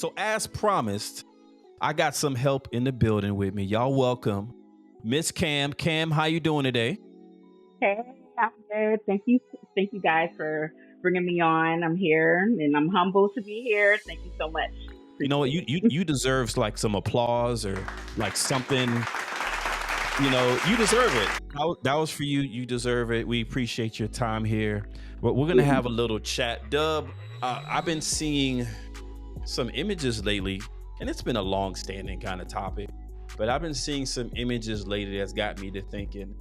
So as promised, I got some help in the building with me. Y'all welcome Miss Cam. Cam, how you doing today? Hey, I'm good. Thank you guys for bringing me on. I'm here, and I'm humbled to be here. Thank you so much. You know what? Appreciate You deserve like some applause or like something. You know, you deserve it. That was for you. You deserve it. We appreciate your time here. But we're gonna have a little chat. Dub, I've been seeing some images lately, and it's been a long-standing kind of topic. But I've been seeing some images lately that's got me to thinking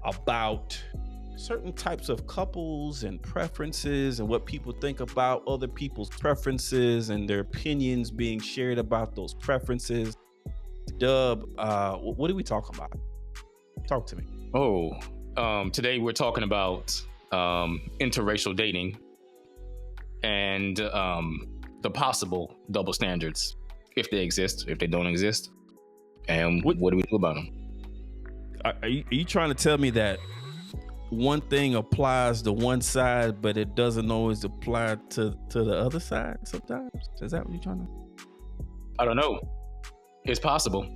about certain types of couples and preferences and what people think about other people's preferences and their opinions being shared about those preferences. Dub, what are we talking about? Talk to me. Today we're talking about interracial dating and the possible double standards, if they exist, if they don't exist, and what do we do about them? Are you trying to tell me that one thing applies to one side, but it doesn't always apply to the other side sometimes? Is that what you're trying to? I don't know. It's possible.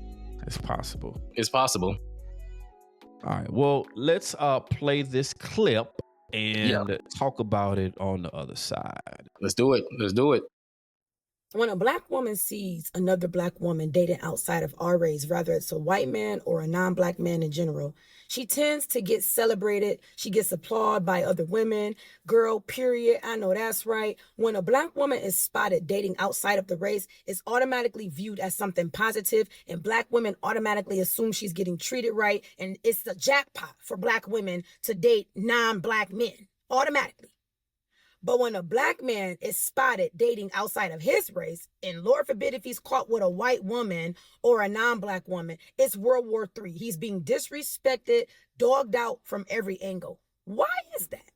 It's possible. It's possible. All right. Well, let's play this clip and talk about it on the other side. Let's do it. When a black woman sees another black woman dating outside of our race, whether it's a white man or a non-black man in general, she tends to get celebrated. She gets applauded by other women. Girl, period. I know that's right. When a black woman is spotted dating outside of the race, it's automatically viewed as something positive, and black women automatically assume she's getting treated right. And it's the jackpot for black women to date non-black men, automatically. But when a black man is spotted dating outside of his race, and Lord forbid if he's caught with a white woman or a non-black woman, it's World War III. He's being disrespected, dogged out from every angle. Why is that?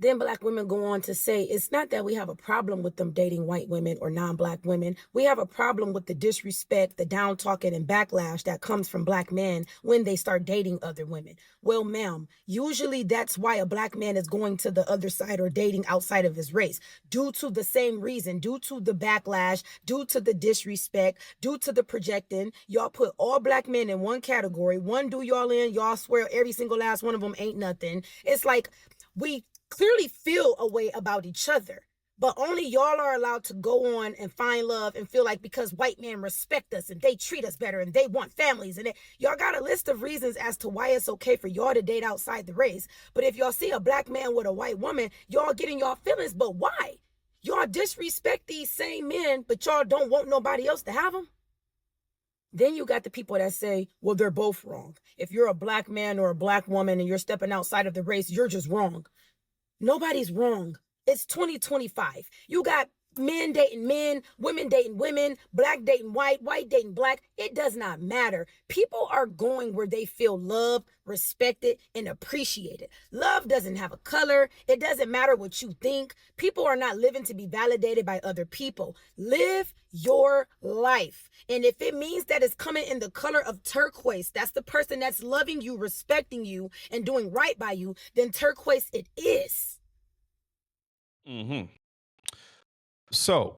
Then black women go on to say, it's not that we have a problem with them dating white women or non-black women. We have a problem with the disrespect, the down talking and backlash that comes from black men when they start dating other women. Well, ma'am, usually that's why a black man is going to the other side or dating outside of his race, due to the same reason, due to the backlash, due to the disrespect, due to the projecting. Y'all put all black men in one category. One do y'all in, y'all swear every single last one of them ain't nothing. It's like we clearly feel a way about each other, but only y'all are allowed to go on and find love and feel like because white men respect us and they treat us better and they want families and y'all got a list of reasons as to why it's okay for y'all to date outside the race. But if y'all see a black man with a white woman, y'all getting y'all feelings. But why? Y'all disrespect these same men, but y'all don't want nobody else to have them. Then you got the people that say, well, they're both wrong. If you're a black man or a black woman and you're stepping outside of the race, you're just wrong. Nobody's wrong. It's 2025. You got men dating men, women dating women, black dating white, white dating black. It does not matter. People are going where they feel loved, respected, and appreciated. Love doesn't have a color. It doesn't matter what you think. People are not living to be validated by other people. Live your life. And if it means that it's coming in the color of turquoise, that's the person that's loving you, respecting you, and doing right by you, then turquoise it is. Mm-hmm. So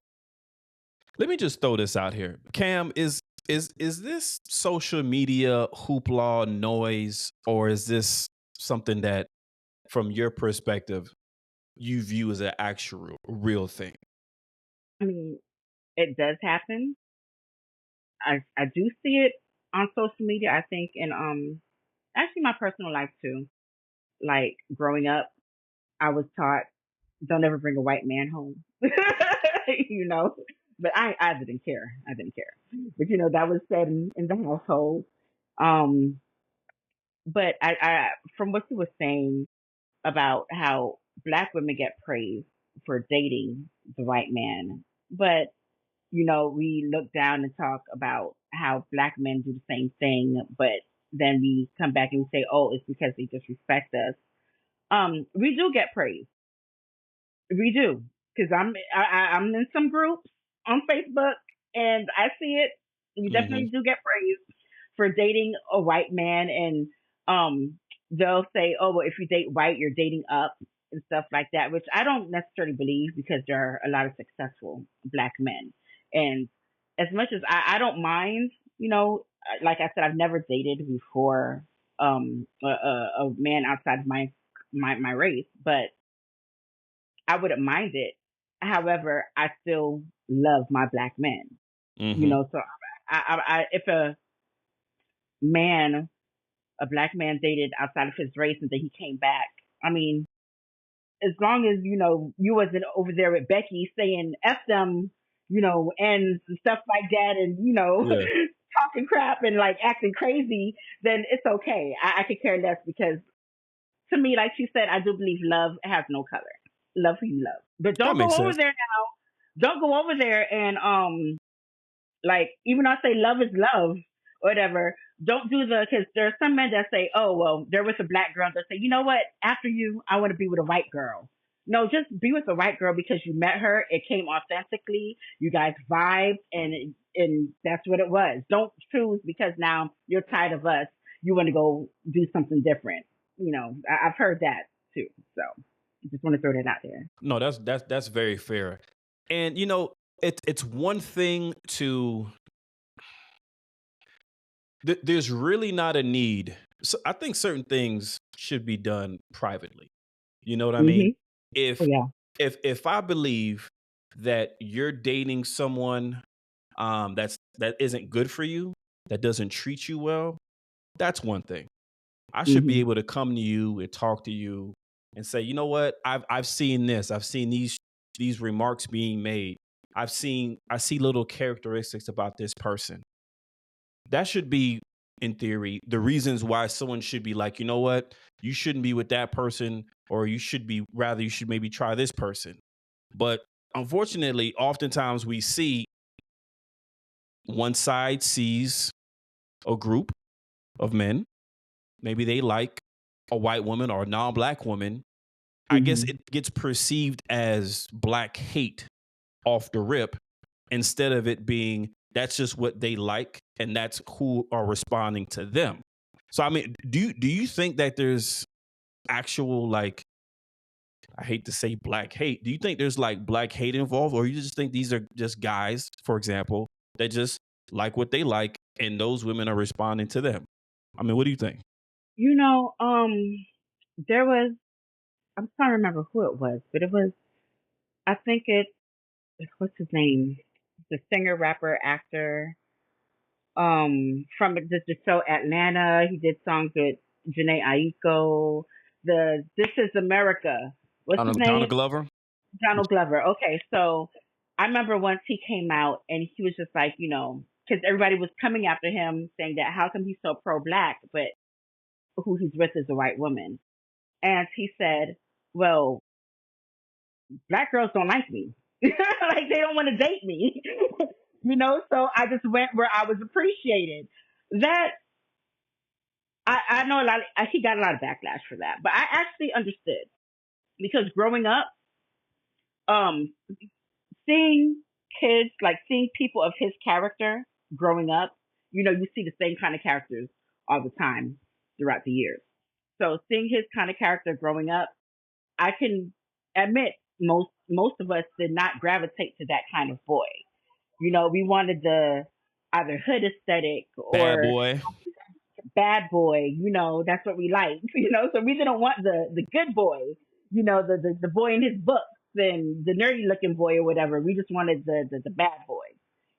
let me just throw this out here. Cam, is this social media hoopla noise, or is this something that, from your perspective, you view as an actual real thing? I mean, it does happen. I do see it on social media. I think in actually my personal life too. Like growing up, I was taught don't ever bring a white man home. you know. But I didn't care. I didn't care. But that was said in the household. But I from what you were saying about how black women get praised for dating the white man, but we look down and talk about how black men do the same thing, but then we come back and we say, oh, it's because they disrespect us. We do get praise. We do. Because I'm in some groups on Facebook and I see it. We definitely do get praise for dating a white man, and they'll say, oh, well, if you date white, you're dating up. and stuff like that, which I don't necessarily believe because there are a lot of successful black men. And as much as I don't mind, like I said, I've never dated before a man outside of my race, but I wouldn't mind it. However, I still love my black men. Mm-hmm. So if a black man dated outside of his race and then he came back, I mean, as long as, you wasn't over there with Becky saying F them, and stuff like that and, Yeah. talking crap and like acting crazy, then it's okay. I could care less because to me, like she said, I do believe love has no color. Love who you love. But That don't go makes over sense. there now. Don't go over there and like, even though I say love is love, or whatever, don't do because there are some men that say, oh, well, they're with a black girl. They say, you know what? After you, I want to be with a white girl. No, just be with a white girl because you met her. It came authentically. You guys vibed, and that's what it was. Don't choose because now you're tired of us. You want to go do something different. I've heard that too. So I just want to throw that out there. No, that's very fair. And it's one thing to there's really not a need. So I think certain things should be done privately. You know what I mean? If Oh, yeah. if I believe that you're dating someone that isn't good for you, that doesn't treat you well, that's one thing. I should be able to come to you and talk to you and say, you know what, I've seen this, I've seen these remarks being made. I see little characteristics about this person. That should be, in theory, the reasons why someone should be like, you know what, you shouldn't be with that person, or you should maybe try this person. But unfortunately, oftentimes we see one side sees a group of men. Maybe they like a white woman or a non-black woman. I guess it gets perceived as black hate off the rip, instead of it being that's just what they like and that's who are responding to them. So I mean, do you think that there's actual, like, I hate to say black hate. Do you think there's like black hate involved, or you just think these are just guys, for example, that just like what they like and those women are responding to them? I mean, what do you think? There was, I'm trying to remember who it was, but it was, I think what's his name? The singer, rapper, actor, from the show Atlanta. He did songs with Janae Aiko. This Is America. What's his name? Donald Glover? Donald Glover. Okay, so I remember once he came out and he was just like, because everybody was coming after him saying that how come he's so pro-black, but who he's with is a white woman. And he said, well, black girls don't like me. Like, they don't want to date me. So I just went where I was appreciated. That, I know he got a lot of backlash for that, but I actually understood because growing up, seeing kids, like seeing people of his character growing up, you see the same kind of characters all the time throughout the years. So seeing his kind of character growing up, I can admit most of us did not gravitate to that kind of boy. We wanted the either hood aesthetic Bad or boy. bad boy. That's what we liked. So we didn't want the good boy. The boy in his books and the nerdy looking boy or whatever. We just wanted the bad boy.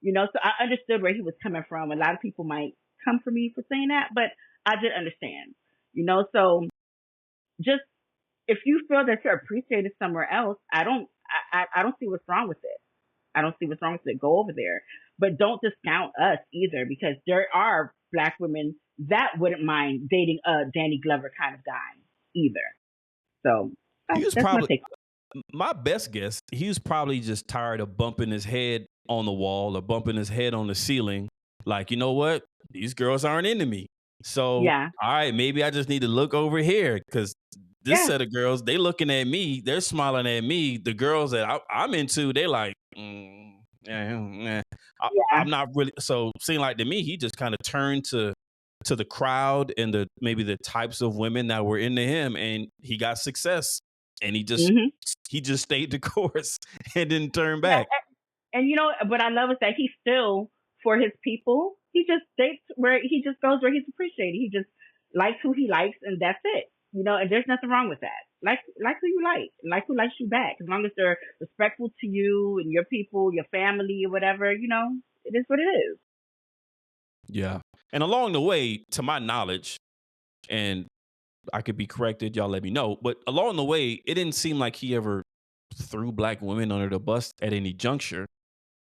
So I understood where he was coming from. A lot of people might come for me for saying that, but I did understand. So just if you feel that you're appreciated somewhere else, I don't see what's wrong with it. I don't see what's wrong with it. Go over there. But don't discount us either, because there are black women that wouldn't mind dating a Danny Glover kind of guy either. So He was that's my probably, take. my best guess, he was probably just tired of bumping his head on the wall or bumping his head on the ceiling. Like, you know what? These girls aren't into me. So, Yeah. all right, maybe I just need to look over here, because this set of girls, they looking at me, they're smiling at me. The girls that I'm into, they like, I'm not really. So, seemed like to me, he just kind of turned to the crowd and maybe the types of women that were into him, and he got success. and he hmm just stayed the course and didn't turn Yeah, back. and you know what I love is that he still for his people. He just dates where he just goes where he's appreciated. He just likes who he likes, and that's it. You know, and there's nothing wrong with that. Like who you like who likes you back, as long as they're respectful to you and your people, your family, or whatever. You know, it is what it is. Yeah. And along the way, to my knowledge, and I could be corrected, y'all let me know, but along the way, it didn't seem like he ever threw black women under the bus at any juncture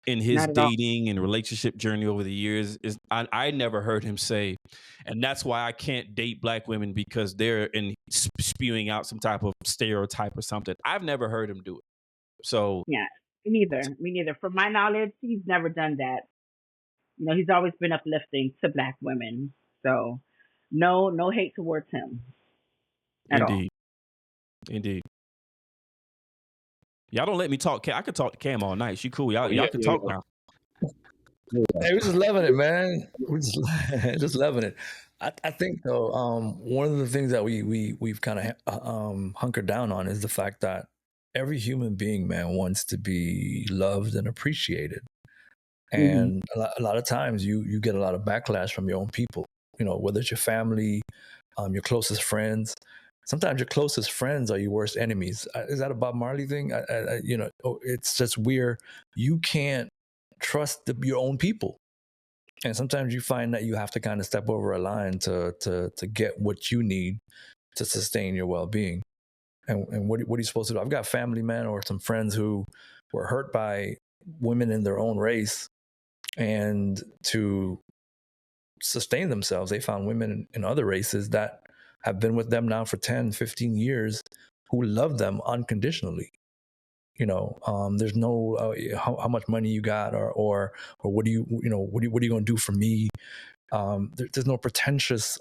in his Not at all. dating and relationship journey over the years. I never heard him say, and that's why I can't date black women, because they're spewing out some type of stereotype or something. I've never heard him do it. So Yeah, me neither. Me neither. From my knowledge, he's never done that. You know, he's always been uplifting to black women. So, no hate towards him at all. indeed, indeed. Y'all don't let me talk. I could talk to Cam all night. She cool. Y'all can talk now. Hey, we're just loving it, man. We're just just loving it. I think though, one of the things that we've kind of hunkered down on is the fact that every human being, man, wants to be loved and appreciated. And a lot of times you get a lot of backlash from your own people, you know, whether it's your family, your closest friends. Sometimes your closest friends are your worst enemies. Is that a Bob Marley thing? You know, it's just where you can't trust your own people. And sometimes you find that you have to kind of step over a line to get what you need to sustain your well-being. And what are you supposed to do? I've got family, man, or some friends who were hurt by women in their own race, and to sustain themselves, they found women in other races that have been with them now for 10, 15 years who love them unconditionally. You know, there's no how much money you got, or what do you what are you going to do for me? There's no pretentious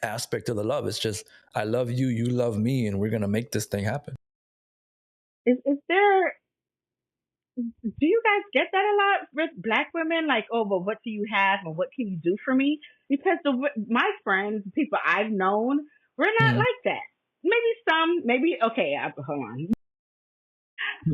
aspect of the love. It's just, I love you, you love me, and we're going to make this thing happen. Is there? Do you guys get that a lot with black women? Like, oh, but what do you have, and what can you do for me? Because my friends, people I've known, we're not like that. Maybe some, okay. Hold on.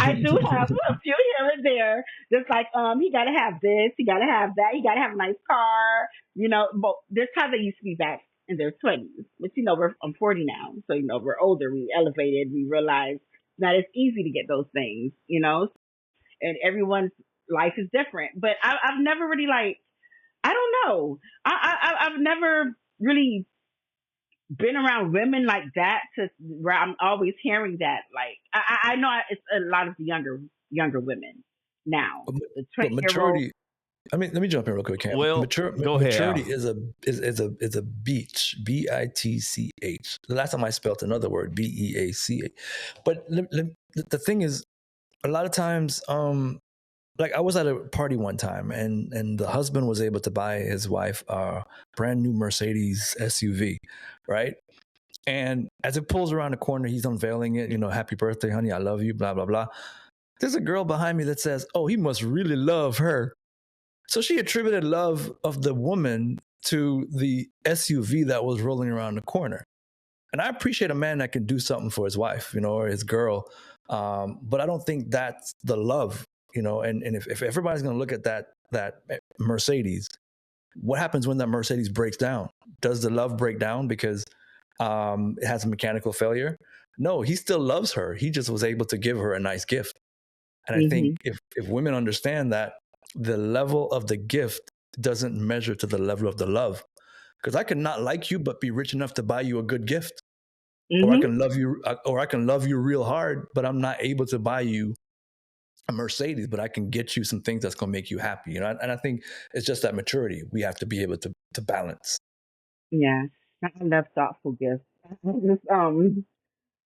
I do have a few here and there. Just like, he got to have this, he got to have that, he got to have a nice car. You know, but this how they used to be back in their 20s. But you know, I'm 40 now, so you know we're older. We elevated. We realize it's not as easy to get those things. You know, and everyone's life is different. But I've never really I don't know. I've never really been around women like that to where I'm always hearing that. Like I know it's a lot of the younger women now. The But 20-year-old. maturity. I mean, let me jump in real quick, Cam. Well, go ahead, maturity Al. is a beach, BITCH. The last time I spelled another word, BEACH. But the thing is, a lot of times, like I was at a party one time, and the husband was able to buy his wife a brand new Mercedes SUV, right? And as it pulls around the corner, he's unveiling it. You know, happy birthday, honey, I love you, blah blah blah. There's a girl behind me that says, "Oh, he must really love her." So she attributed love of the woman to the SUV that was rolling around the corner. And I appreciate a man that can do something for his wife, you know, or his girl. But I don't think that's the love, you know. And if everybody's going to look at that Mercedes, what happens when that Mercedes breaks down? Does the love break down because it has a mechanical failure? No, he still loves her. He just was able to give her a nice gift. And I think if women understand that, the level of the gift doesn't measure to the level of the love. Because I can not like you, but be rich enough to buy you a good gift. Or I can love you real hard, but I'm not able to buy you a Mercedes, but I can get you some things that's going to make you happy. You know, and I think it's just that maturity we have to be able to balance. Yeah, I love thoughtful gifts.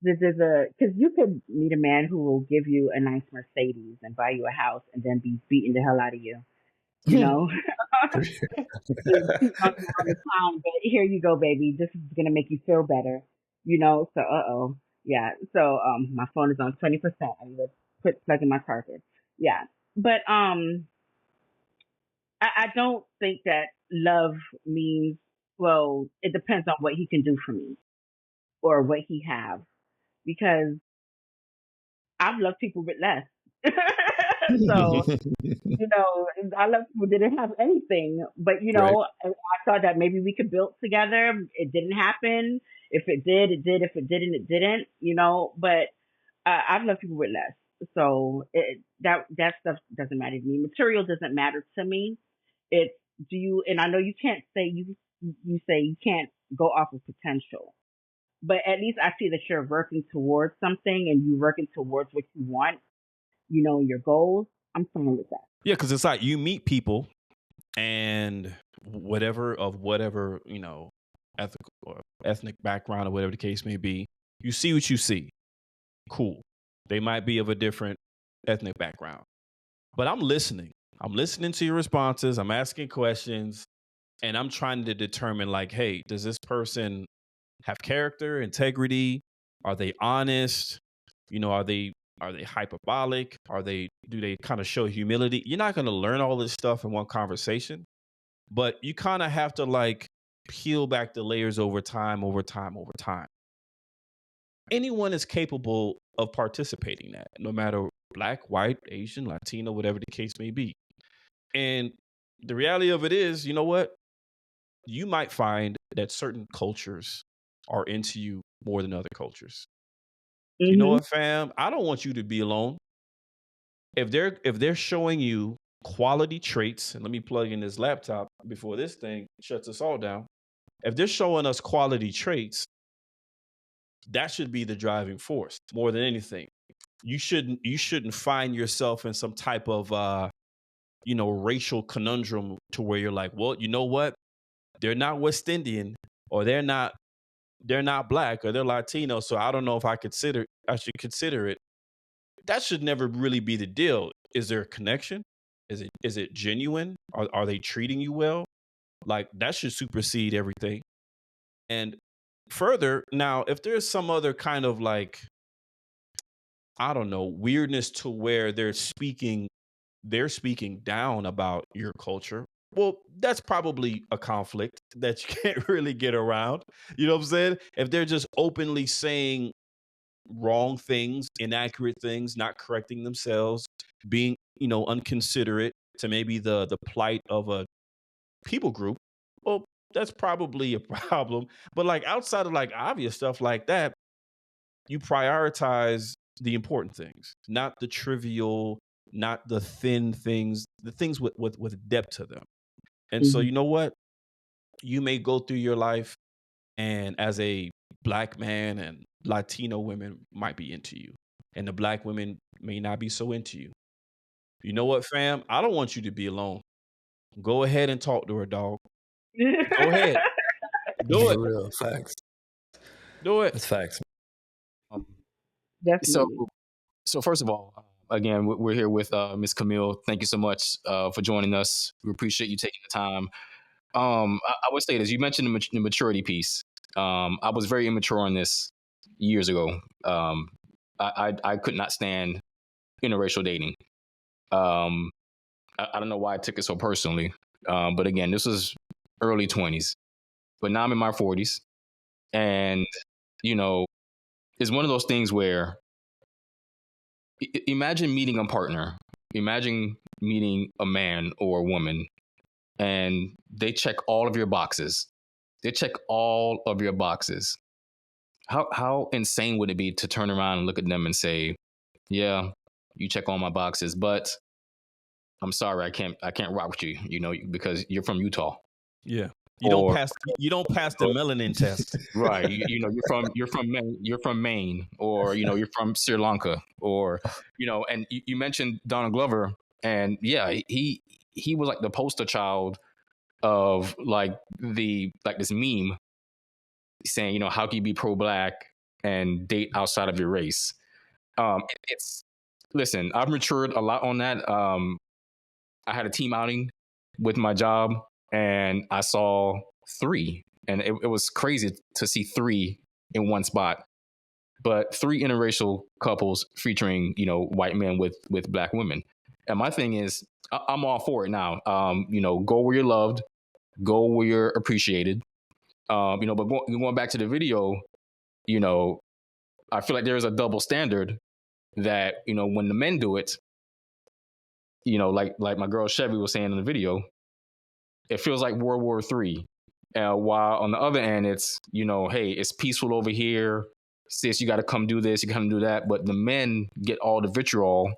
Because you could meet a man who will give you a nice Mercedes and buy you a house and then be beating the hell out of you. You know, keep on the clown, but here you go, baby. This is gonna make you feel better. You know, so yeah. So my phone is on 20%. I need to plug in my charger. Yeah, but I don't think that love means, well, it depends on what he can do for me or what he have. because I've loved people with less. So, I love people who didn't have anything, but Right. I thought that maybe we could build together. It didn't happen. If it did, it did. If it didn't, it didn't. But I've loved people with less. So that stuff doesn't matter to me. Material doesn't matter to me. It's and I know you can't say you say you can't go off of potential, but at least I see that you're working towards something and you're working towards what you want, your goals. I'm fine with that. Yeah, because it's like you meet people and whatever, ethical or ethnic background or whatever the case may be, you see what you see. Cool. They might be of a different ethnic background, but I'm listening. I'm listening to your responses. I'm asking questions, and I'm trying to determine, like, hey, does this person have character, integrity? Are they honest? Are they hyperbolic? Do they kind of show humility? You're not going to learn all this stuff in one conversation, but you kind of have to like peel back the layers over time. Anyone is capable of participating in that, no matter Black, white, Asian, Latino, whatever the case may be. And the reality of it is, you know what? You might find that certain cultures are into you more than other cultures. You know what, fam? I don't want you to be alone. If they're showing you quality traits, and let me plug in this laptop before this thing shuts us all down. If they're showing us quality traits, that should be the driving force more than anything. You shouldn't find yourself in some type of racial conundrum to where you're like, well, you know what? They're not West Indian, or they're not Black, or they're Latino, so I don't know if I should consider it. That should never really be the deal. Is there a connection? Is it genuine? Are they treating you well? Like, that should supersede everything. And further, now, if there's some other kind of like, I don't know, weirdness to where they're speaking down about your culture, well, that's probably a conflict that you can't really get around. You know what I'm saying? If they're just openly saying wrong things, inaccurate things, not correcting themselves, being, unconsiderate to maybe the plight of a people group, well, that's probably a problem. But like outside of like obvious stuff like that, you prioritize the important things, not the trivial, not the thin things, the things with depth to them. And so, you know what? You may go through your life, and as a Black man, and Latino women might be into you, and the Black women may not be so into you. You know what, fam? I don't want you to be alone. Go ahead and talk to her, dog. Go ahead. Do it. For real. Facts. Do it. That's facts. Definitely. So first of all, again, we're here with Miss Camille. Thank you so much for joining us. We appreciate you taking the time. I would say this. You mentioned the maturity piece. I was very immature on this years ago. I could not stand interracial dating. I don't know why I took it so personally. But again, this was early 20s. But now I'm in my 40s. And, it's one of those things where imagine meeting a partner. Imagine meeting a man or a woman, and they check all of your boxes. They check all of your boxes. How insane would it be to turn around and look at them and say, yeah, you check all my boxes, but I'm sorry, I can't rock with you, because you're from Utah. Yeah. You don't pass the melanin test. Right. You're from Maine, or, you're from Sri Lanka, or, and you mentioned Donald Glover, and yeah, he was like the poster child of like this meme saying, how can you be pro-Black and date outside of your race? Listen, I've matured a lot on that. I had a team outing with my job, and I saw 3, and it was crazy to see 3 in one spot, but 3 interracial couples featuring, white men with Black women. And my thing is, I'm all for it now. Go where you're loved, go where you're appreciated. But going back to the video, I feel like there is a double standard that, when the men do it, like my girl Chevy was saying in the video, it feels like World War III. While on the other end, it's, hey, it's peaceful over here. Sis, you got to come do this, you got to do that. But the men get all the vitriol,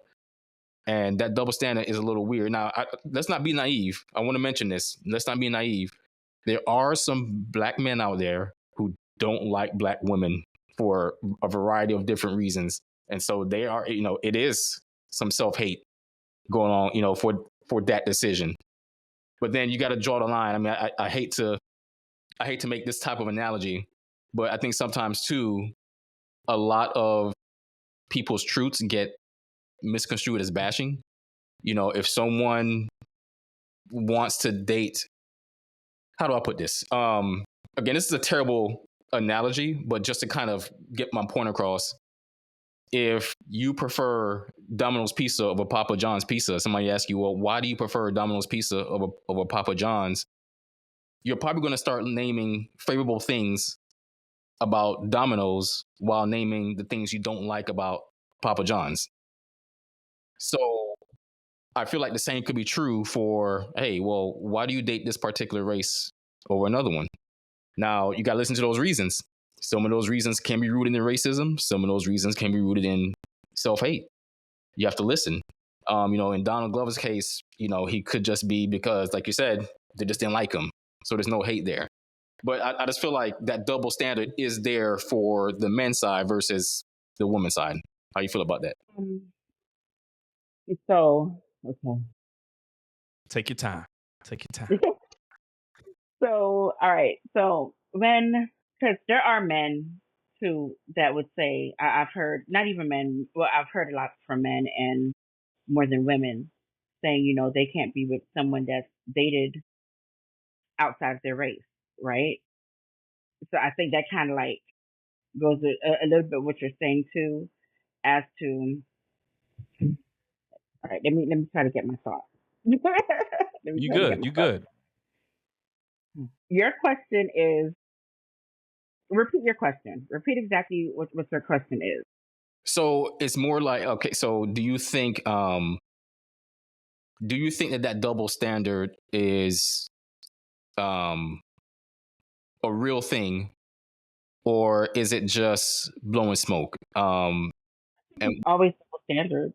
and that double standard is a little weird. Now, let's not be naive. I want to mention this. Let's not be naive. There are some black men out there who don't like black women for a variety of different reasons. And so they are, it is some self-hate going on, for that decision. But then you got to draw the line. I mean, I hate to make this type of analogy, but I think sometimes too, a lot of people's truths get misconstrued as bashing. If someone wants to date, how do I put this? Again, this is a terrible analogy, but just to kind of get my point across, if you prefer Domino's pizza over Papa John's pizza, somebody asks you, well, why do you prefer Domino's pizza over Papa John's? You're probably going to start naming favorable things about Domino's while naming the things you don't like about Papa John's. So I feel like the same could be true for, hey, well, why do you date this particular race over another one? Now, you got to listen to those reasons. Some of those reasons can be rooted in racism. Some of those reasons can be rooted in self-hate. You have to listen. In Donald Glover's case, he could just be because, like you said, they just didn't like him. So there's no hate there. But I just feel like that double standard is there for the men's side versus the women's side. How you feel about that? So, okay. Take your time. So, all right. So because there are men too that would say, I've heard, not even men, well, I've heard a lot from men and more than women saying, they can't be with someone that's dated outside of their race, right? So I think that kind of like goes a little bit what you're saying too, as to, all right, let me try to get my thoughts. You good. Your question is, repeat your question. Repeat exactly what your question is. So it's more like, okay, so do you think that double standard is a real thing, or is it just blowing smoke? And always double standard.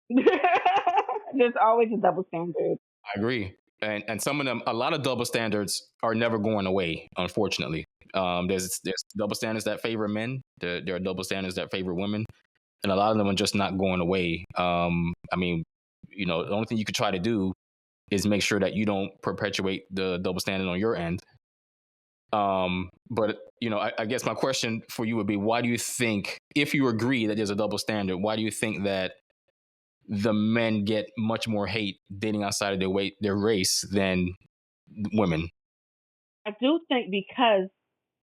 There's always a double standard. I agree. And some of them, a lot of double standards are never going away, unfortunately. There's double standards that favor men. There are double standards that favor women. And a lot of them are just not going away. I mean, the only thing you could try to do is make sure that you don't perpetuate the double standard on your end. But, I guess my question for you would be, why do you think, if you agree that there's a double standard, why do you think that the men get much more hate dating outside of their race than women? I do think because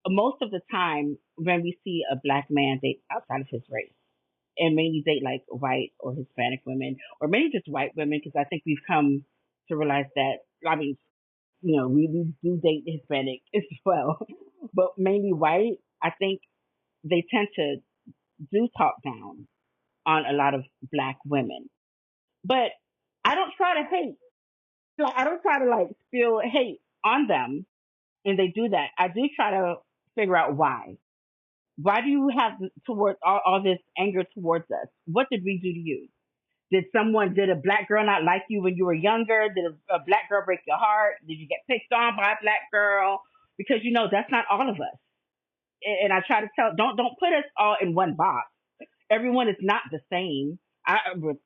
most of the time when we see a black man date outside of his race, and mainly date like white or Hispanic women, or maybe just white women, because I think we've come to realize that, I mean, we do date Hispanic as well, but mainly white, I think they tend to do talk down on a lot of black women. But I don't try to hate. Like, I don't try to like spill hate on them, and they do that. I do try to figure out why. Why do you have towards all this anger towards us? What did we do to you? Did a black girl not like you when you were younger? Did a black girl break your heart? Did you get picked on by a black girl? Because that's not all of us. And I try to don't put us all in one box. Everyone is not the same.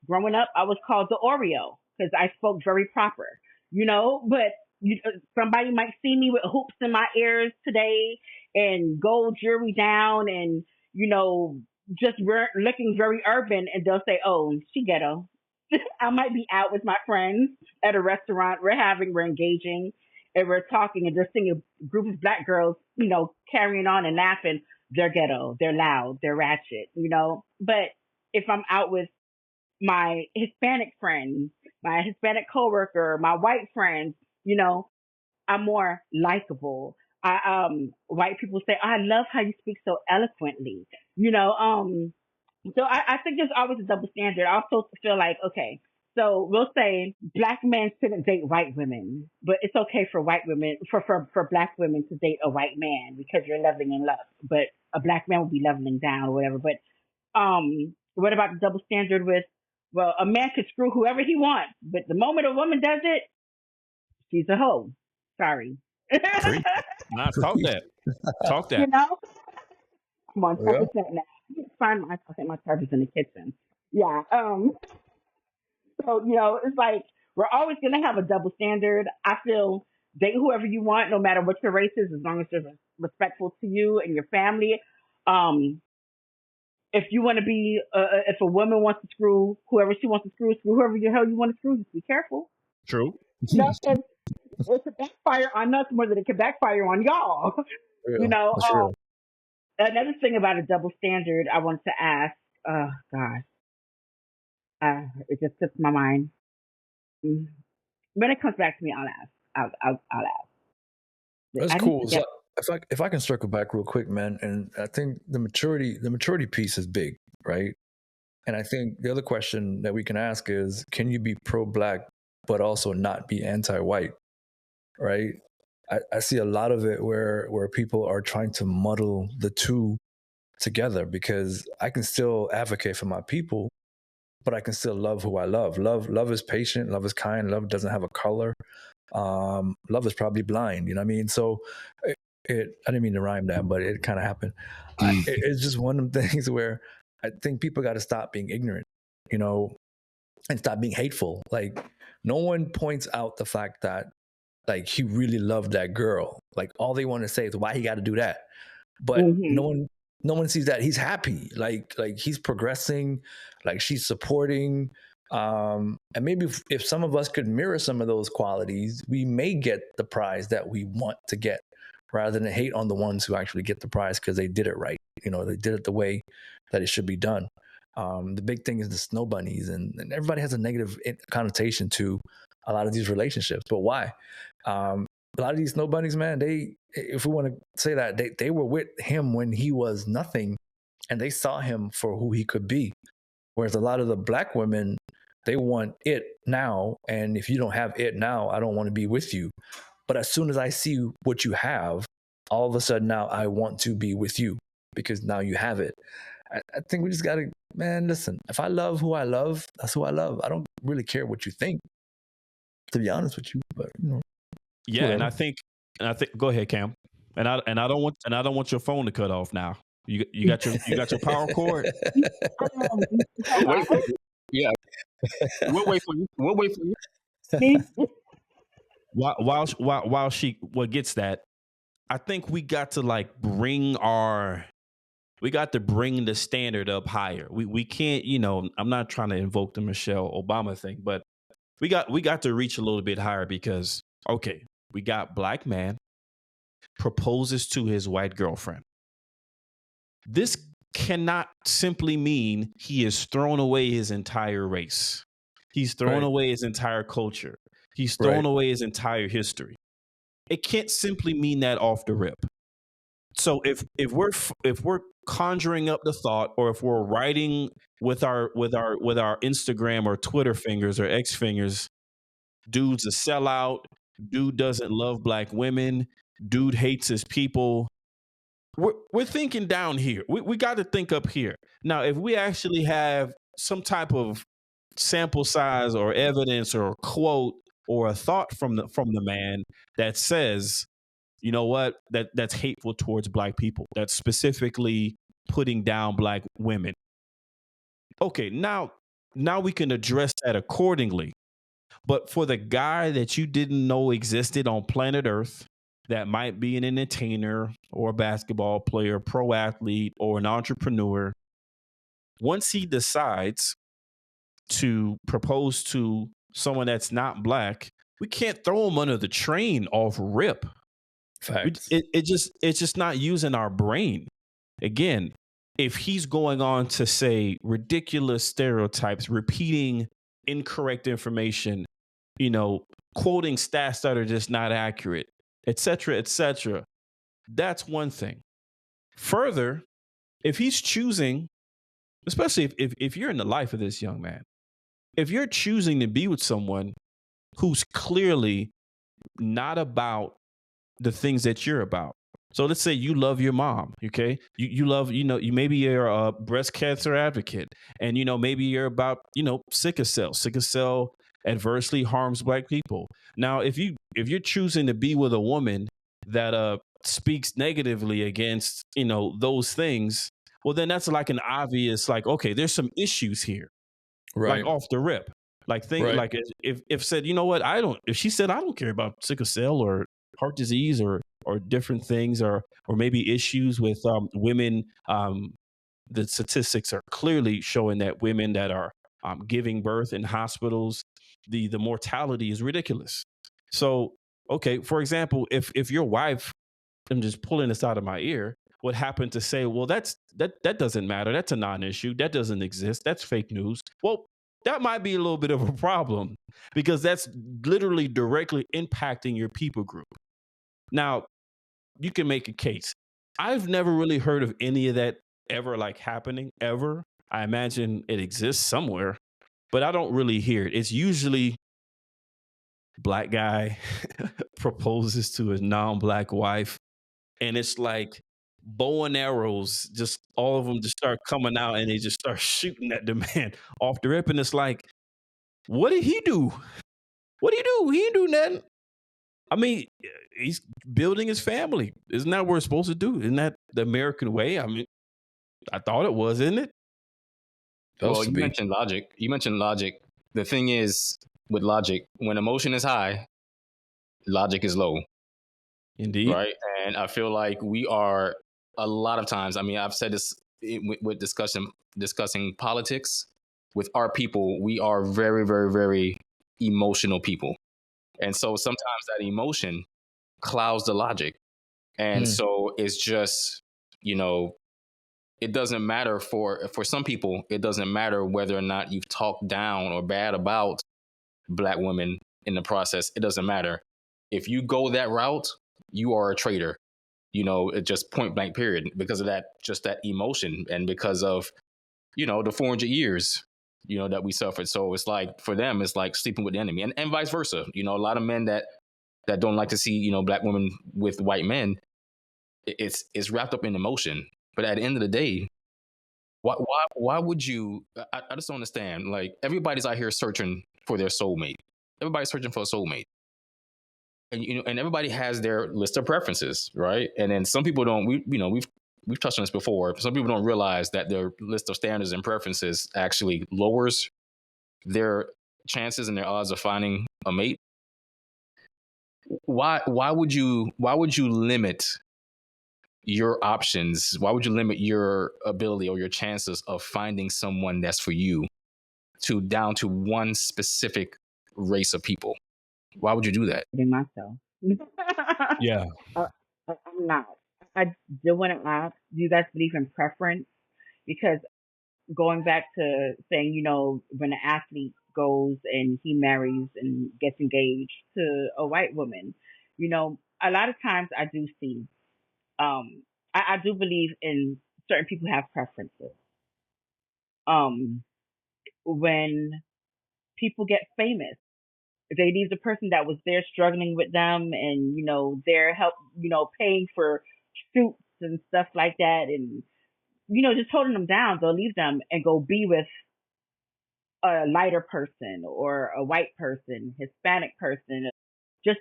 Growing up, I was called the Oreo because I spoke very proper, but somebody might see me with hoops in my ears today and gold jewelry down and, just looking very urban, and they'll say, oh, she ghetto. I might be out with my friends at a restaurant. We're engaging and we're talking, and just seeing a group of black girls, carrying on and laughing. They're ghetto. They're loud. They're ratchet, But if I'm out with my Hispanic friends, my Hispanic coworker, my white friends, I'm more likable. White people say, oh, I love how you speak so eloquently. So I think there's always a double standard. I also feel like, okay, so we'll say black men shouldn't date white women, but it's okay for white women, for black women to date a white man because you're leveling in love. But a black man will be leveling down or whatever. But what about the double standard with, well, a man could screw whoever he wants, but the moment a woman does it, she's a hoe. Sorry. Preach. Nah, talk that. Talk You that. know? I'm on Yeah. 10% now. Find my, I think my charger's in the kitchen. Yeah. So, it's like we're always going to have a double standard. I feel date whoever you want, no matter what your race is, as long as they're respectful to you and your family. If you want to be, if a woman wants to screw whoever she wants to screw whoever the hell you want to screw, just be careful. True. And it could backfire on us more than it could backfire on y'all. Yeah, that's real. Another thing about a double standard I wanted to ask, oh gosh, it just slips my mind. When it comes back to me, I'll ask. I'll ask. That's I cool. didn't So if I can circle back real quick, man, and I think the maturity piece is big, right? And I think the other question that we can ask is, can you be pro-black but also not be anti-white, right? I see a lot of it where people are trying to muddle the two together, because I can still advocate for my people, but I can still love who I love. Love is patient. Love is kind. Love doesn't have a color. Love is probably blind. You know what I mean? So I didn't mean to rhyme that, but it kind of happened. It's just one of the things where I think people got to stop being ignorant, and stop being hateful. Like, no one points out the fact that, like, he really loved that girl. Like, all they want to say is why he got to do that. But no one sees that he's happy. Like he's progressing, like she's supporting. And maybe if some of us could mirror some of those qualities, we may get the prize that we want to get, rather than hate on the ones who actually get the prize because they did it right. They did it the way that it should be done. The big thing is the snow bunnies, and everybody has a negative connotation to a lot of these relationships. But why? A lot of these snow bunnies, man, if we want to say that, they were with him when he was nothing, and they saw him for who he could be. Whereas a lot of the black women, they want it now, and if you don't have it now, I don't want to be with you. But as soon as I see what you have, all of a sudden now I want to be with you because now you have it. I think we just got to, man, listen, if I love who I love, that's who I love. I don't really care what you think, to be honest with you, but Yeah, whatever. and I think go ahead, Cam. And I don't want your phone to cut off now. You got your power cord? Wait for you. Yeah. We'll wait for you. We'll wait for you. While she gets that, I think we got to bring the standard up higher. We can't, I'm not trying to invoke the Michelle Obama thing, but we got to reach a little bit higher, because okay, we got black man proposes to his white girlfriend. This cannot simply mean he has thrown away his entire race. He's thrown away his entire culture. He's thrown away his entire history. It can't simply mean that off the rip. So if we're conjuring up the thought, or if we're writing with our Instagram or Twitter fingers or X fingers, dude's a sellout, dude doesn't love black women, dude hates his people, we're thinking down here. We got to think up here. Now, if we actually have some type of sample size or evidence or quote or a thought from the man that says, you know what, that's hateful towards black people, that's specifically putting down black women, okay, now we can address that accordingly. But for the guy that you didn't know existed on planet Earth, that might be an entertainer or a basketball player, pro athlete, or an entrepreneur, once he decides to propose to someone that's not black, we can't throw him under the train off rip. Facts. It's just not using our brain. Again, if he's going on to say ridiculous stereotypes, repeating incorrect information, quoting stats that are just not accurate, etc., that's one thing. Further, if he's choosing especially if you're in the life of this young man, if you're choosing to be with someone who's clearly not about the things that you're about. So let's say you love your mom, okay? You love, you maybe you're a breast cancer advocate, and maybe you're about, sickle cell. Sickle cell adversely harms black people. Now, if you're choosing to be with a woman that speaks negatively against, those things, well then that's like an obvious, like, okay, there's some issues here, like Right. off the rip. Like think Right. like if said, you know what, if she said I don't care about sickle cell or heart disease or different things or maybe issues with women, the statistics are clearly showing that women that are giving birth in hospitals, the mortality is ridiculous. So okay, for example, if your wife, I'm just pulling this out of my ear, would happen to say, well, that doesn't matter, that's a non-issue, that doesn't exist, that's fake news. Well, that might be a little bit of a problem because that's literally directly impacting your people group. Now, you can make a case. I've never really heard of any of that ever like happening ever. I imagine it exists somewhere, but I don't really hear it. It's usually black guy proposes to his non-black wife, and it's like bow and arrows, just all of them just start coming out and they just start shooting at the man off the rip. And it's like, what did he do? What did he do? He didn't do nothing. I mean, he's building his family. Isn't that what we're supposed to do? Isn't that the American way? I mean, I thought it was, isn't it? Well, you mentioned logic. The thing is, with logic, when emotion is high, logic is low. Indeed. Right. And I feel like we are a lot of times, I mean, I've said this with discussing politics with our people. We are very, very, very emotional people. And so sometimes that emotion clouds the logic. And so it's just, it doesn't matter for some people. It doesn't matter whether or not you've talked down or bad about black women in the process. It doesn't matter. If you go that route, you are a traitor, it just point blank period, because of that emotion and because of, the 400 years, that we suffered. So it's like, for them, it's like sleeping with the enemy and vice versa. A lot of men that don't like to see, black women with white men, it's wrapped up in emotion. But at the end of the day, why would you, I just don't understand. Like, everybody's out here searching for their soulmate. Everybody's searching for a soulmate. And and everybody has their list of preferences, right? And then some people don't. We've touched on this before. Some people don't realize that their list of standards and preferences actually lowers their chances and their odds of finding a mate. Why would you limit your options? Why would you limit your ability or your chances of finding someone that's for you down to one specific race of people? Why would you do that? Myself. Yeah. I'm not. I do want to ask, do you guys believe in preference? Because going back to saying, when an athlete goes and he marries and gets engaged to a white woman, a lot of times I do see, I do believe in certain people have preferences. When people get famous, they leave the person that was there struggling with them and, their help, paying for suits and stuff like that. And, just holding them down. They'll leave them and go be with a lighter person or a white person, Hispanic person, just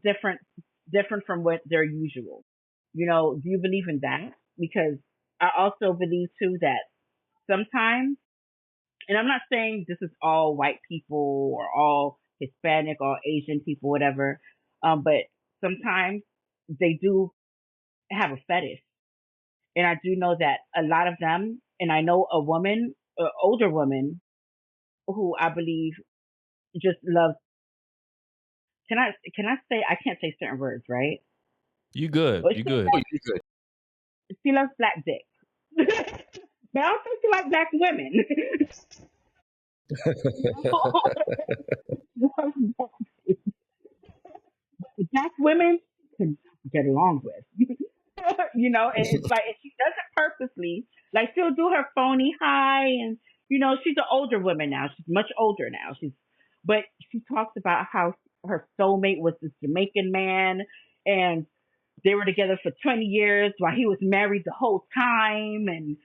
different from what their usual. Do you believe in that? Because I also believe too that sometimes, and I'm not saying this is all white people or all Hispanic or Asian people, whatever, but sometimes they do have a fetish. And I do know that a lot of them, and I know a woman, an older woman, who I believe just loves. Can I say, I can't say certain words, right? You good. But You good. You good. she loves black dick. But I don't think she likes black women. Black women can get along with. And it's like, and she does it purposely. Like she'll do her phony hi, and she's an older woman now. She's much older now. But she talks about how her soulmate was this Jamaican man, and they were together for 20 years while he was married the whole time, and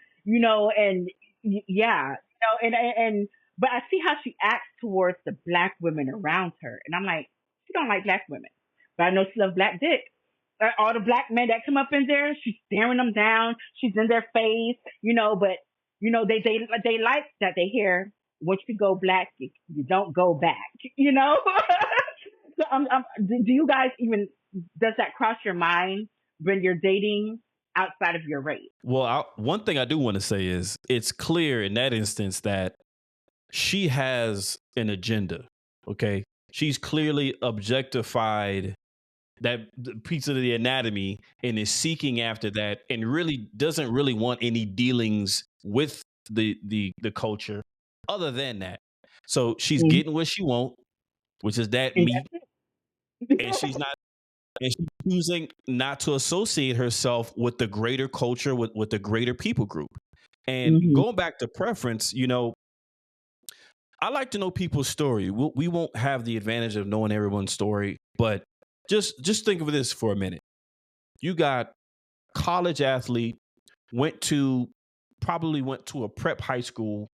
yeah, and but I see how she acts towards the black women around her, and I'm like, she don't like black women, but I know she loves black dick. All the black men that come up in there, she's staring them down. She's in their face, but they like that they hear, once you go black, you don't go back. So do you guys even, does that cross your mind when you're dating outside of your race? Well, one thing I do want to say is it's clear in that instance that she has an agenda. Okay. She's clearly objectified that piece of the anatomy and is seeking after that, and really doesn't really want any dealings with the culture other than that. So she's getting what she wants, which is that meat, and she's choosing not to associate herself with the greater culture, with the greater people group. And going back to preference, I like to know people's story. We won't have the advantage of knowing everyone's story, but just think of this for a minute. You got college athlete, probably went to a prep high school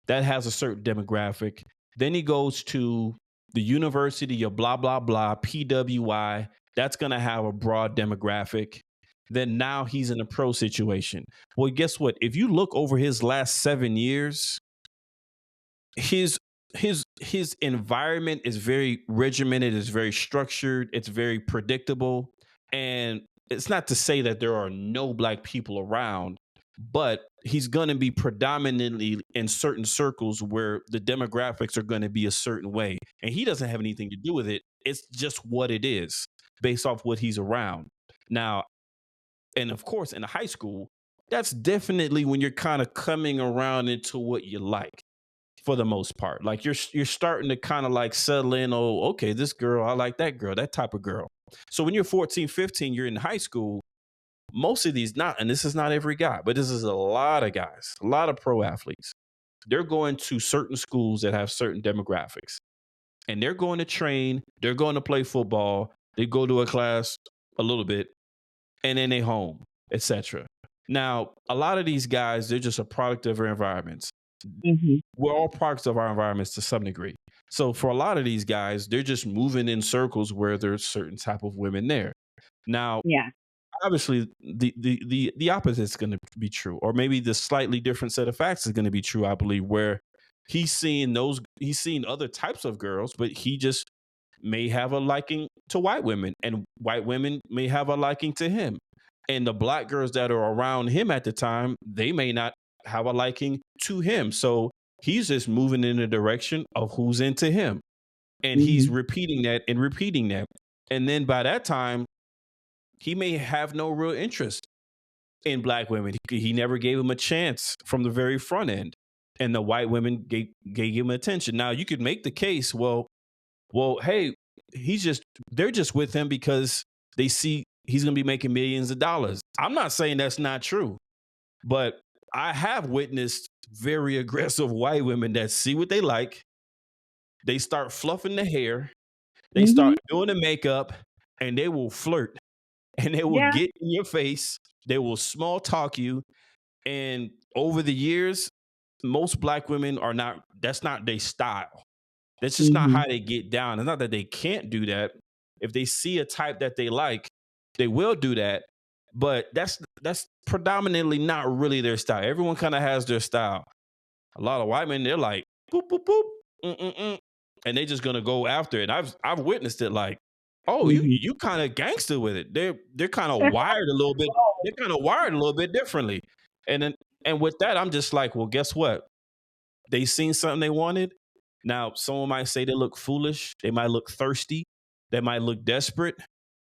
that has a certain demographic. Then he goes to the university of blah, blah, blah, PWI. That's going to have a broad demographic. Then now he's in a pro situation. Well, guess what? If you look over his last 7 years, his environment is very regimented, it's very structured, it's very predictable. And it's not to say that there are no black people around, but he's going to be predominantly in certain circles where the demographics are going to be a certain way. And he doesn't have anything to do with it. It's just what it is based off what he's around. Now, and of course, in a high school, that's definitely when you're kind of coming around into what you like. For the most part, like you're starting to kind of like settle in. Oh, okay, this girl, I like that girl, that type of girl. So when you're 14, 15, you're in high school. Most of these and this is not every guy, but this is a lot of guys, a lot of pro athletes. They're going to certain schools that have certain demographics, and they're going to train. They're going to play football. They go to a class a little bit, and then they home, etc. Now, a lot of these guys, they're just a product of their environments. We're all products of our environments to some degree. So for a lot of these guys, they're just moving in circles where there's certain type of women there. Now, obviously, the opposite is going to be true, or maybe the slightly different set of facts is going to be true. I believe where he's seeing other types of girls, but he just may have a liking to white women, and white women may have a liking to him. And the black girls that are around him at the time, they may not have a liking to him. So he's just moving in the direction of who's into him. And he's repeating that and repeating that. And then by that time, he may have no real interest in black women. He never gave him a chance from the very front end. And the white women gave him attention. Now you could make the case, well, hey, they're just with him because they see he's going to be making millions of dollars. I'm not saying that's not true, but I have witnessed very aggressive white women that see what they like. They start fluffing the hair. They start doing the makeup, and they will flirt, and they will get in your face. They will small talk you. And over the years, most black women that's not their style. That's just not how they get down. It's not that they can't do that. If they see a type that they like, they will do that. But that's predominantly not really their style. Everyone kind of has their style. A lot of white men, they're like, boop, boop, boop, and they just gonna go after it. I've witnessed it. Like, oh, you kind of gangster with it. They're kind of wired a little bit. They're kind of wired a little bit differently. And with that, I'm just like, well, guess what? They seen something they wanted. Now, someone might say they look foolish. They might look thirsty. They might look desperate.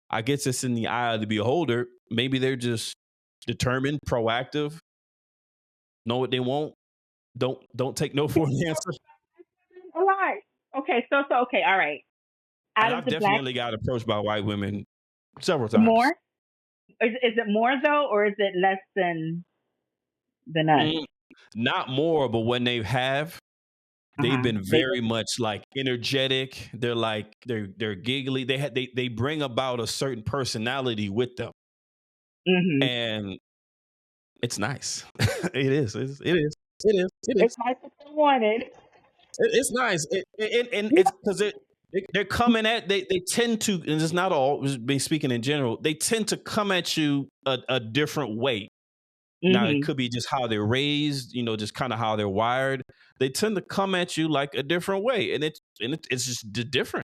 I guess it's in the eye of the beholder. Maybe they're just determined, proactive, know what they want. Don't take no for an answer. All right. Okay. So okay. All right. And I've definitely got approached by white women several times. More? Is it more though, or is it less than than us. Not more, but when they have, they've been They very much like energetic. They're like they're giggly. They bring about a certain personality with them, hmm and it's nice. It is. It is. It is. It It's is. nice if they want it. It's nice. And Yeah. it's because they're coming at they tend to, and it's not all. Just being speaking in general, they tend to come at you a different way. Now it hmm could be just how they're raised, just kind of how they're wired. They tend to come at you like a different way, and it's just different,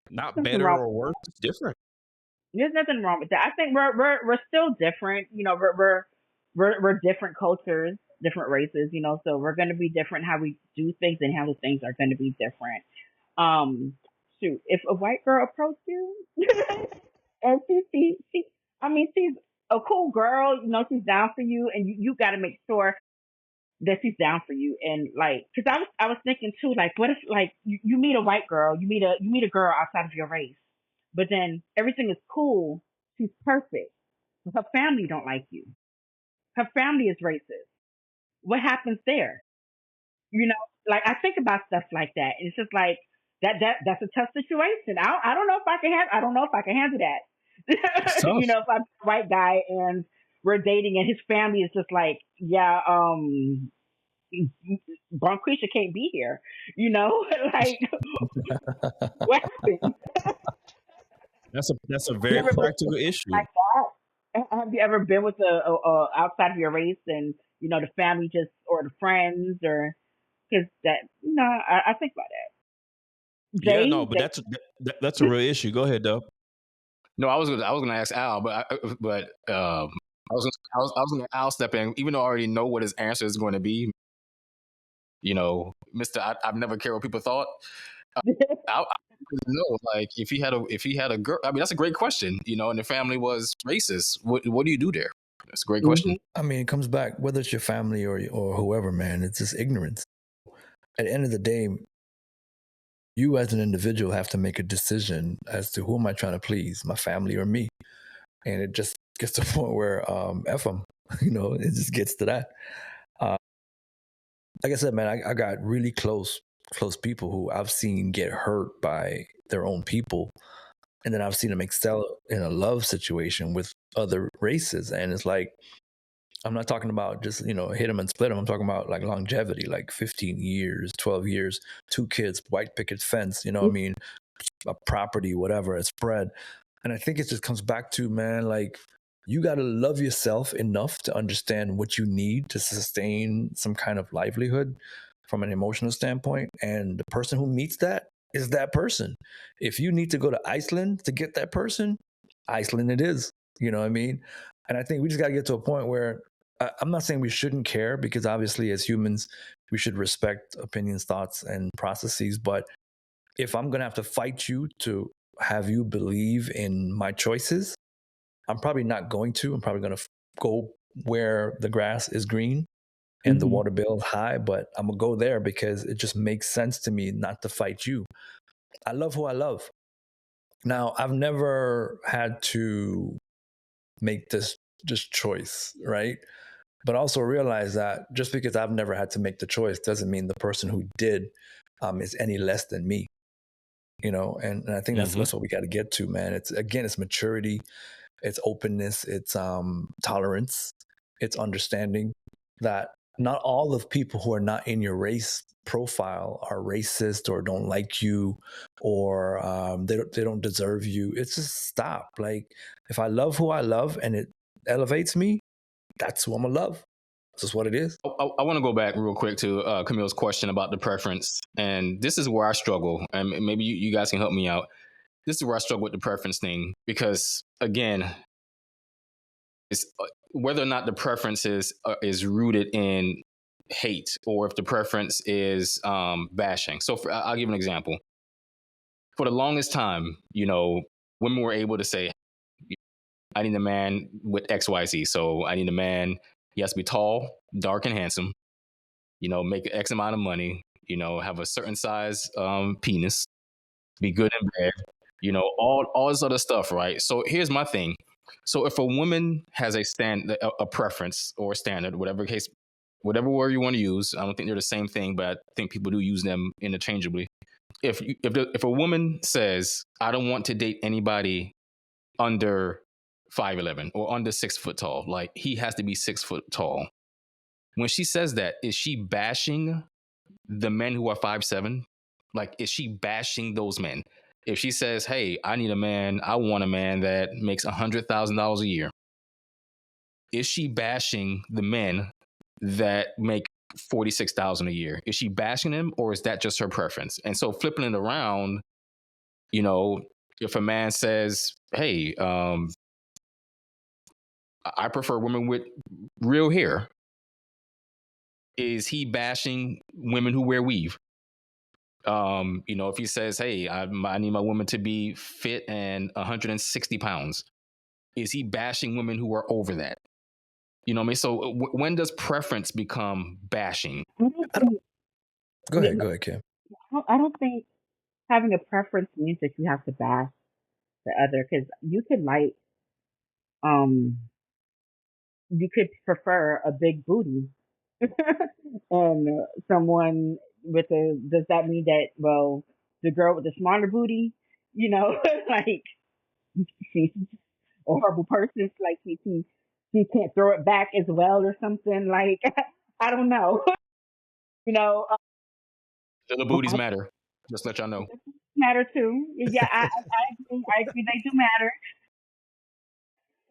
not Nothing better wrong. or worse. It's different. There's nothing wrong with that. I think we're still different. We're different cultures, different races. So we're going to be different. How we do things and how the things are going to be different. Shoot, if a white girl approached you and she's a cool girl. She's down for you, and you got to make sure that she's down for you. And like, because I was thinking too, like, what if like you meet a white girl, you meet a girl outside of your race, but then everything is cool. She's perfect. Her family don't like you. Her family is racist. What happens there? You know, like I think about stuff like that. It's just like that's a tough situation. I don't know if I can I don't know if I can handle It's that. tough. If I'm a white guy and we're dating and his family is just like, yeah, Bonquisha can't be here. Like what happened? That's a You very ever been practical issue. like that? Have you ever been with a outside of your race and the family just or the friends or because that I think about that. Yeah, no, but They that's a real issue. Go ahead, though. No, I was gonna ask Al, I was gonna Al step in, even though I already know what his answer is going to be. Mister, I've never cared what people thought. I know, like if he had a girl. I mean, that's a great question. And the family was racist. What do you do there? That's a great question. I mean, it comes back whether it's your family or whoever, man. It's just ignorance. At the end of the day, you as an individual have to make a decision as to who am I trying to please, my family or me. And it just gets to the point where F them, it just gets to that. Like I said, man, I got really close people who I've seen get hurt by their own people. And then I've seen them excel in a love situation with other races. And it's like, I'm not talking about just, hit them and split them. I'm talking about like longevity, like 15 years, 12 years, 2 kids, white picket fence, what I mean? A property, whatever, a spread. And I think it just comes back to, man, like you got to love yourself enough to understand what you need to sustain some kind of livelihood from an emotional standpoint. And the person who meets that is that person. If you need to go to Iceland to get that person, Iceland it is. You know what I mean? And I think we just got to get to a point where I'm not saying we shouldn't care, because obviously as humans, we should respect opinions, thoughts, and processes. But if I'm going to have to fight you to have you believe in my choices, I'm probably not going to. I'm probably going to go where the grass is green and the water bill is high, but I'm going to go there because it just makes sense to me not to fight you. I love who I love. Now, I've never had to make this choice, right? But also realize that just because I've never had to make the choice doesn't mean the person who did is any less than me, and I think that's what we got to get to, man. It's maturity, it's openness, it's tolerance, it's understanding that not all of people who are not in your race profile are racist or don't like you or they don't deserve you. It's just stop. Like if I love who I love and it elevates me, that's who I'm gonna love. This is what it is. I want to go back real quick to Camille's question about the preference, and this is where I struggle, and maybe you guys can help me out. This is where I struggle with the preference thing, because again, it's whether or not the preference is rooted in hate or if the preference is bashing. So I'll give an example. For the longest time, women were able to say, I need a man with XYZ. So I need a man, he has to be tall, dark, and handsome, make X amount of money, have a certain size penis, be good in bed, all this other stuff, right? So here's my thing. So if a woman has a preference or a standard, whatever case, whatever word you want to use, I don't think they're the same thing, but I think people do use them interchangeably. If a woman says, I don't want to date anybody under 5'11" or under 6 foot tall, like he has to be 6 foot tall. When she says that, is she bashing the men who are 5'7"? Like, is she bashing those men? If she says, hey, I want a man that makes $100,000 a year, is she bashing the men that make 46,000 a year? Is she bashing them, or is that just her preference? And so flipping it around, you know, if a man says, hey, I prefer women with real hair, is he bashing women who wear weave? You know, if he says, hey, I need my woman to be fit and 160 pounds, is he bashing women who are over that? You know what I mean? So when does preference become bashing? Go ahead, Kim. I don't think having a preference means that you have to bash the other, because you could you could prefer a big booty and someone with does that mean that, well, the girl with the smaller booty, you know, like she's a horrible person, like she can't throw it back as well or something, like I don't know. You know, The booties matter. Just let y'all know. Matter too. Yeah, I agree. They do matter.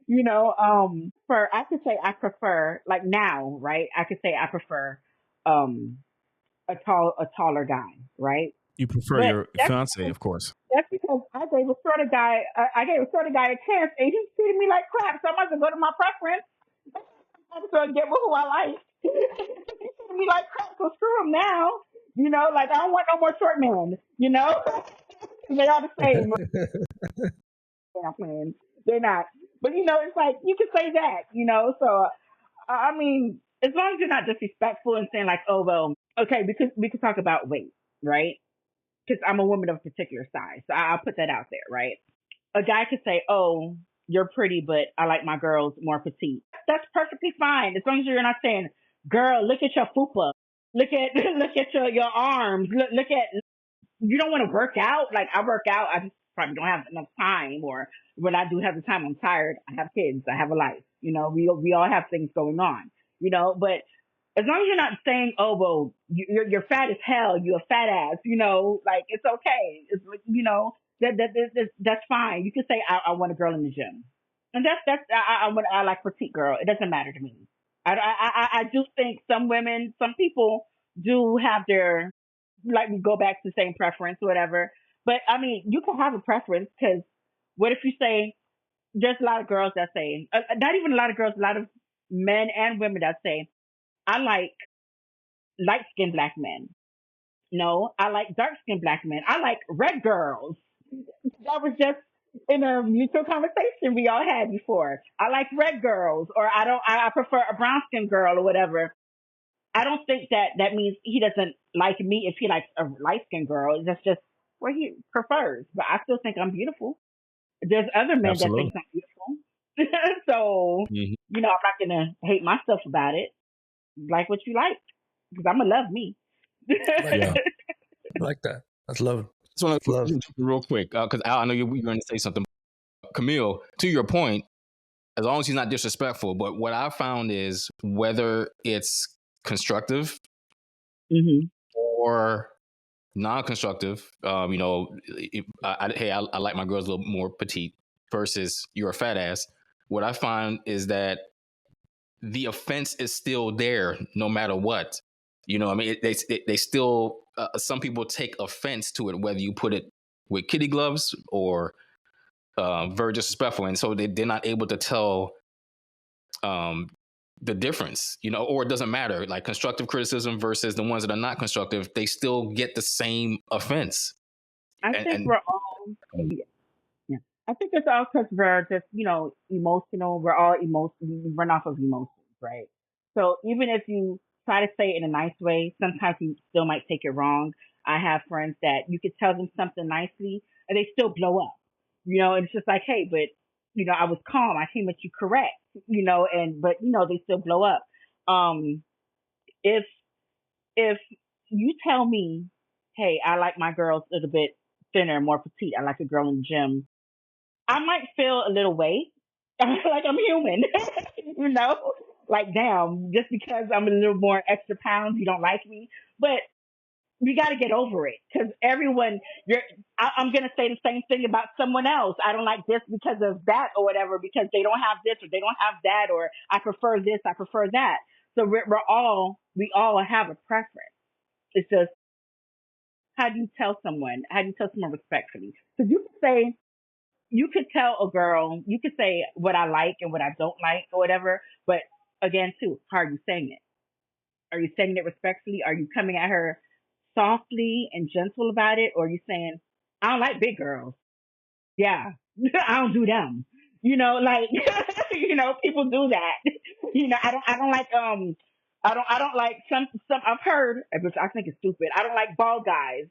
You know, I could say I prefer, like now, right? I could say I prefer a taller guy, right? You prefer But your fiance, of course. that's because I gave a shorter guy a chance, and he's treating me like crap. So I might as well go to my preference. I just want to get with who I like. He's treating me like crap, so screw him now. You know, like I don't want no more short men. You know, they all the same. They're not playing. They're not. But you know, it's like you can say that. You know, so I mean, as long as you're not disrespectful and saying like, oh well, okay, because we can talk about weight, right? Because I'm a woman of a particular size, so I'll put that out there, right? A guy could say, oh, you're pretty, but I like my girls more petite. That's perfectly fine, as long as you're not saying, girl, look at your fupa, look at your arms, look at. You don't want to work out. Like I work out, I just probably don't have enough time, or when I do have the time, I'm tired. I have kids, I have a life. You know, we all have things going on. You know, but as long as you're not saying, oh well, you're fat as hell, you're a fat ass. You know, like it's okay. It's, you know, that's fine. You can say I want a girl in the gym, and I like petite girl. It doesn't matter to me. I do think some people do have their, like, we go back to the same preference, whatever. But I mean, you can have a preference, because what if you say, there's a lot of girls that say, not even a lot of girls, a lot of men and women that say, I like light skinned black men. No, I like dark skinned black men. I like red girls. That was just in a mutual conversation we all had before. I like red girls, or I prefer a brown skinned girl or whatever. I don't think that means he doesn't like me if he likes a light skinned girl. That's just what he prefers. But I still think I'm beautiful. There's other men that think I'm beautiful. So, you know, I'm not going to hate myself about it. Like what you like, because I'm going to love me. I like that. That's love. So love. Real quick, because I know you're going to say something. Camille, to your point, as long as he's not disrespectful, but what I found is whether it's constructive or non-constructive, you know, I like my girls a little more petite versus you're a fat ass. What I find is that the offense is still there no matter what. You know, I mean, they still, some people take offense to it, whether you put it with kitty gloves or very disrespectful. And so they're not able to tell the difference, you know, or it doesn't matter, like constructive criticism versus the ones that are not constructive, they still get the same offense. I think we're all, yeah. I think it's all because we're just, you know, emotional. We're all we run off of emotions, right? So even if you try to say it in a nice way, sometimes you still might take it wrong. I have friends that you could tell them something nicely and they still blow up, you know, and it's just like, hey, but I was calm. I came at you correct, but they still blow up. If if you tell me, hey, I like my girls a little bit thinner, more petite. I like a girl in the gym. I might feel a little weight, like I'm human, you know. Like, damn, just because I'm a little more extra pounds, you don't like me. But we got to get over it because I'm going to say the same thing about someone else. I don't like this because of that or whatever, because they don't have this or they don't have that, or I prefer this, I prefer that. So we all have a preference. It's just, how do you tell someone respectfully? Because you could tell a girl, you could say what I like and what I don't like or whatever. But again, too, how are you saying it? Are you saying it respectfully? Are you coming at her softly and gentle about it? Or are you saying, I don't like big girls. Yeah, I don't do them. People do that. I don't like, I don't like some, I've heard, which I think is stupid. I don't like bald guys.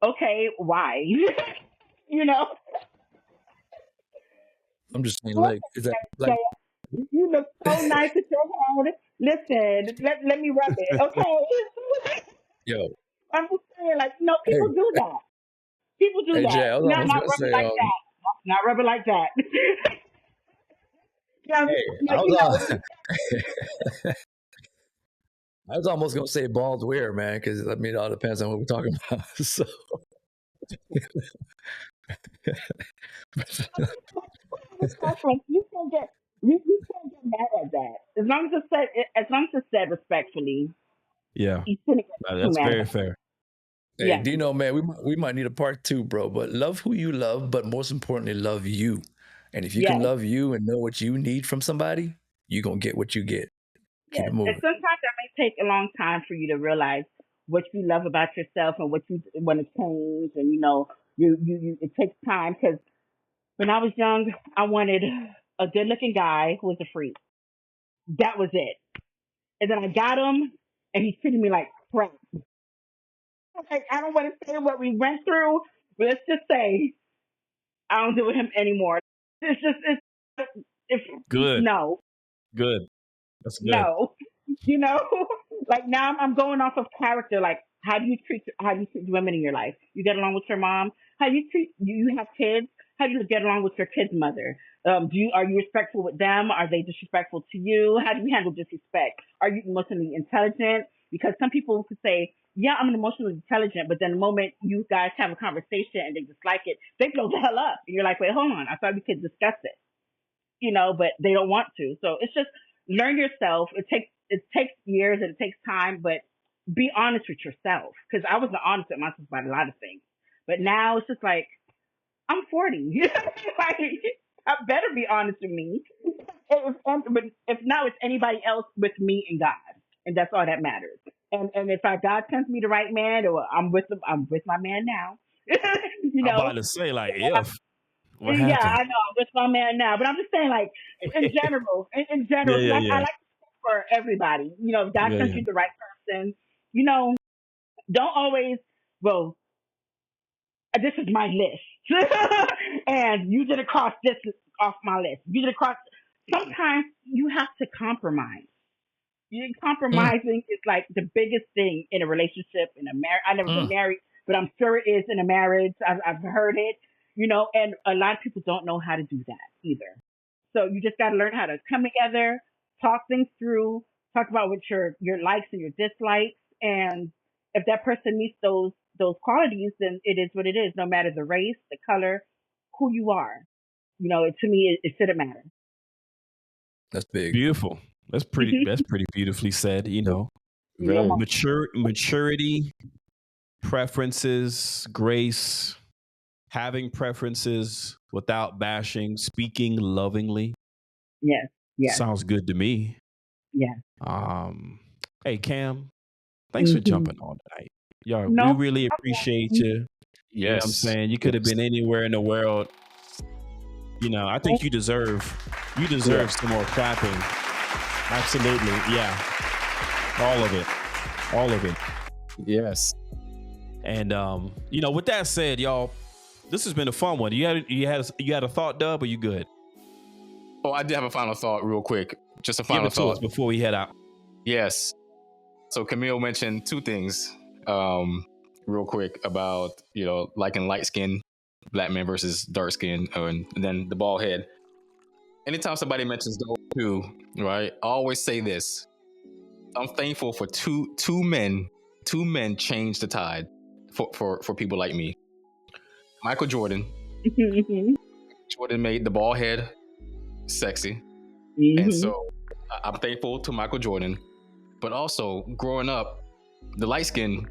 Okay, why? you know? I'm just saying, like, is that like? You look so nice at your head. Listen, let me rub it, okay? Yo, I'm just saying, like, no, hey, people do that. People do hey, that. Jay, I was Not almost rub gonna it say, like that. Not rub it like that. hey, Like, I was almost gonna say bald where, man, because I mean, it all depends on what we're talking about. So, you can't get mad at that. As long as it's said respectfully, Yeah, you shouldn't get too that's mad very at it. fair. hey, Yeah. Dino, man, we might need a part 2, bro. But love who you love, but most importantly, love you. And if you can Yes. love you and know what you need from somebody, you're gonna get what you get. Keep Yes. it And moving. sometimes that may take a long time for you to realize what you love about yourself and what you want to change. And it takes time, because when I was young, I wanted a good-looking guy who was a freak. That was it. And then I got him, and he treated me like crap. Okay, I don't want to say what we went through, but let's just say I don't deal with him anymore. It's Good, no, good. That's good. no, you know, like now I'm going off of character. Like, how do you treat women in your life? You get along with your mom? How do you treat, you have kids? How do you get along with your kid's mother? Are you respectful with them? Are they disrespectful to you? How do you handle disrespect? Are you emotionally intelligent? Because some people could say, yeah, I'm emotionally intelligent, but then the moment you guys have a conversation and they dislike it, they blow the hell up. And you're like, wait, hold on. I thought we could discuss it, but they don't want to. So it's just, learn yourself. It takes years and it takes time, but be honest with yourself. Because I wasn't honest with myself about a lot of things. But now it's just like, I'm 40. Like, I better be honest with me. But if not with anybody else, with me and God. And that's all that matters. And if God sends me the right man, or I'm with my man now. I'm about to say, like, if what Yeah, happened? I know, I'm with my man now. But I'm just saying, like, in general, Yeah. I like for everybody. If God sends you the right person, don't always, well, this is my list. And you didn't cross this off my list. You didn't cross. Sometimes you have to compromise. Compromising is like the biggest thing in a relationship, in a marriage. I never been married, but I'm sure it is in a marriage. I've heard it, and a lot of people don't know how to do that either. So you just got to learn how to come together, talk things through, talk about what your likes and your dislikes. And if that person meets those qualities, then it is what it is, no matter the race, the color, who you are. To me, it shouldn't matter. That's big. Beautiful. That's pretty beautifully said. Very. Maturity, preferences, grace, having preferences without bashing, speaking lovingly. Yes. Sounds good to me. Yeah. Hey, Cam, thanks for jumping on tonight. Y'all, No we really appreciate you. Yes. You know what I'm saying? You could have been anywhere in the world. I think you deserve some more clapping. Absolutely. Yeah. All of it. Yes. And with that said, y'all, This has been a fun one. You had a thought, Dub, or you good? Oh, I did have a final thought real quick. Just a Give final it to us thought. before we head out. Yes. So Camille mentioned two things real quick about, liking light skin black men versus dark skin, and then the bald head. Anytime somebody mentions those two, right, I always say this. I'm thankful for two men changed the tide for people like me. Michael Jordan. Jordan made the bald head sexy. And so I'm thankful to Michael Jordan. But also, growing up, the light skin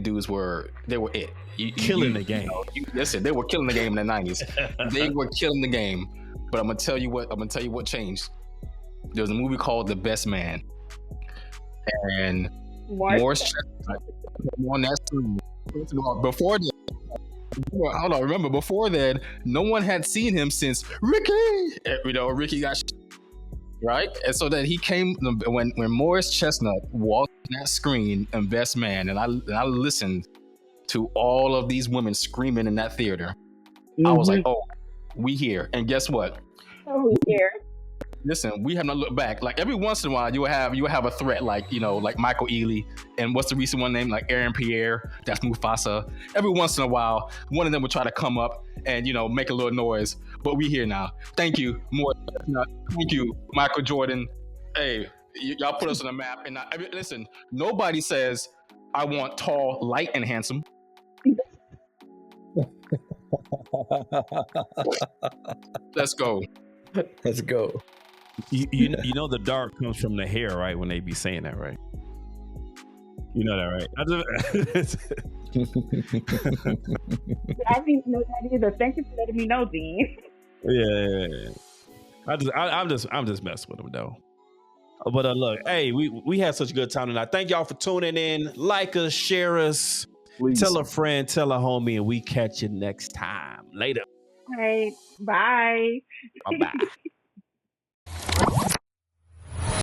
dudes were it. Killing the game. Listen, they were killing the game in the 90s. They were killing the game. But I'm gonna tell you what changed. There was a movie called The Best Man, and Morris Chestnut on that screen. Before then, no one had seen him since Ricky. Ricky got right, and so that he came when Morris Chestnut walked on that screen in Best Man, and I listened to all of these women screaming in that theater. I was like, oh, we here. And guess what? Oh, we here. Listen, we have not looked back. Like every once in a while, you have a threat, like like Michael Ealy, and what's the recent one named like Aaron Pierre? That's Mufasa. Every once in a while, one of them will try to come up and make a little noise. But we here now. Thank you, thank you, Michael Jordan. Hey, y'all put us on the map. And listen, nobody says I want tall, light, and handsome. Let's go. Let's go. You know the dark comes from the hair, right? When they be saying that, right? You know that, right? I didn't know that either. Thank you for letting me know, Dean. Yeah. I'm just messing with them though. But look, hey, we had such a good time tonight. Thank y'all for tuning in. Like us, share us, please. Tell a friend, tell a homie, and we catch you next time. Later. All right. Bye. Bye-bye.